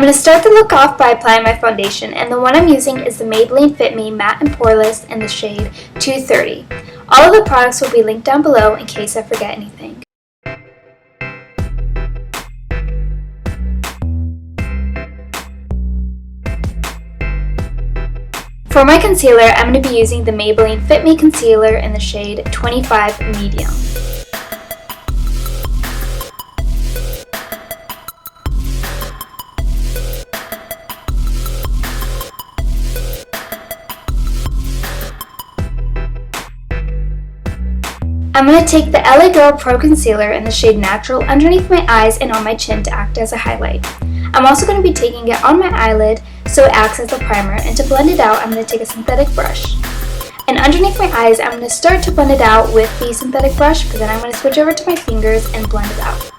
I'm going to start the look off by applying my foundation, and the one I'm using is the Maybelline Fit Me Matte and Poreless in the shade 230. All of the products will be linked down below in case I forget anything. For my concealer, I'm going to be using the Maybelline Fit Me Concealer in the shade 25 Medium. I'm going to take the LA Girl Pro Concealer in the shade Natural underneath my eyes and on my chin to act as a highlight. I'm also going to be taking it on my eyelid so it acts as a primer, and to blend it out I'm going to take a synthetic brush. And underneath my eyes I'm going to start to blend it out with the synthetic brush, but then I'm going to switch over to my fingers and blend it out.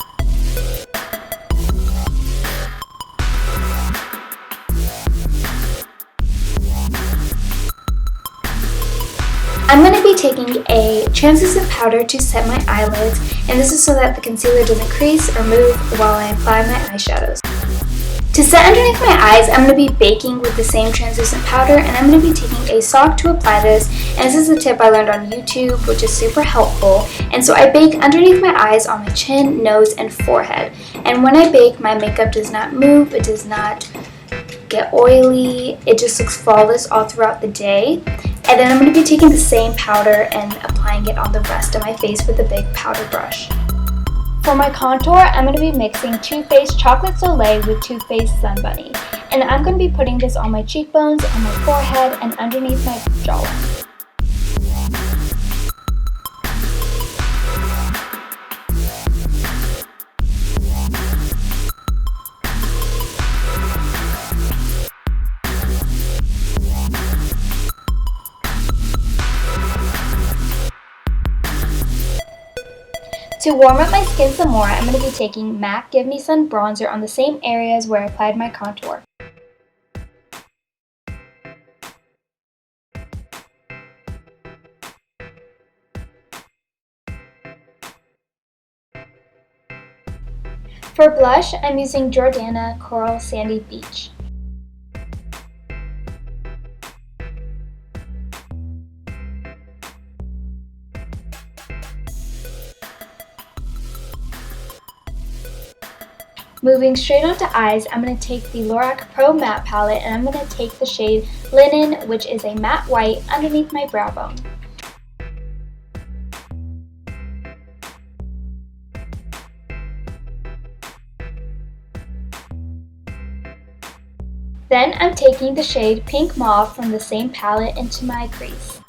I'm going to be taking a translucent powder to set my eyelids, and this is so that the concealer doesn't crease or move while I apply my eyeshadows. To set underneath my eyes, I'm going to be baking with the same translucent powder, and I'm going to be taking a sock to apply this, and this is a tip I learned on YouTube, which is super helpful. And so I bake underneath my eyes, on my chin, nose, and forehead. And when I bake, my makeup does not move, it does not get oily, it just looks flawless all throughout the day. And then I'm going to be taking the same powder and applying it on the rest of my face with a big powder brush. For my contour, I'm going to be mixing Too Faced Chocolate Soleil with Too Faced Sun Bunny. And I'm going to be putting this on my cheekbones, on my forehead, and underneath my jawline. To warm up my skin some more, I'm going to be taking MAC Give Me Sun Bronzer on the same areas where I applied my contour. For blush, I'm using Jordana Coral Sandy Beach. Moving straight onto eyes, I'm going to take the Lorac Pro Matte Palette, and I'm going to take the shade Linen, which is a matte white, underneath my brow bone. Then I'm taking the shade Pink Mauve from the same palette into my crease.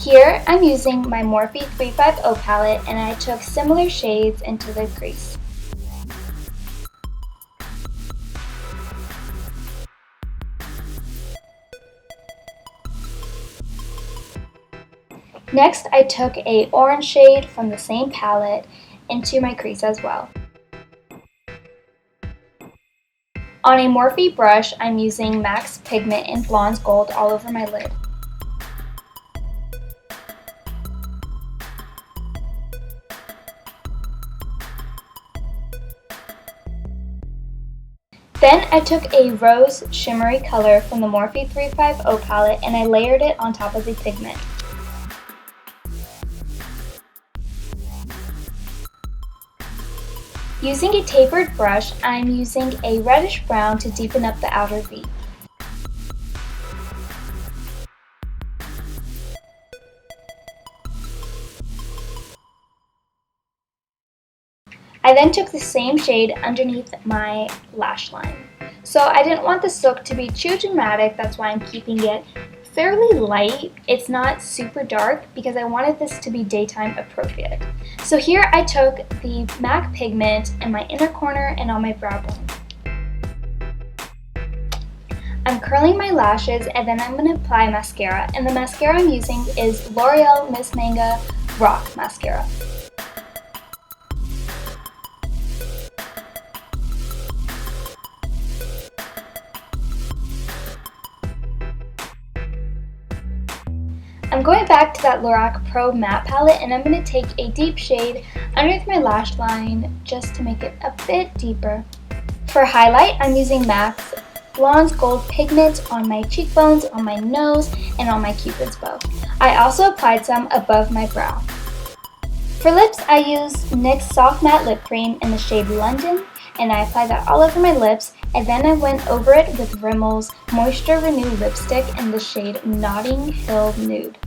Here, I'm using my Morphe 350 palette, and I took similar shades into the crease. Next, I took a orange shade from the same palette into my crease as well. On a Morphe brush, I'm using MAC's Pigment in Blonde Gold all over my lid. Then I took a rose shimmery color from the Morphe 350 palette and I layered it on top of the pigment. Using a tapered brush, I'm using a reddish brown to deepen up the outer V. I then took the same shade underneath my lash line. So I didn't want this look to be too dramatic, that's why I'm keeping it fairly light. It's not super dark because I wanted this to be daytime appropriate. So here I took the MAC Pigment in my inner corner and on my brow bone. I'm curling my lashes and then I'm going to apply mascara, and the mascara I'm using is L'Oreal Miss Manga Rock Mascara. I'm going back to that Lorac Pro Matte Palette, and I'm going to take a deep shade underneath my lash line just to make it a bit deeper. For highlight, I'm using MAC's Blonde Gold Pigment on my cheekbones, on my nose, and on my cupid's bow. I also applied some above my brow. For lips, I used NYX's Soft Matte Lip Cream in the shade London, and I applied that all over my lips, and then I went over it with Rimmel's Moisture Renew Lipstick in the shade Notting Hill Nude.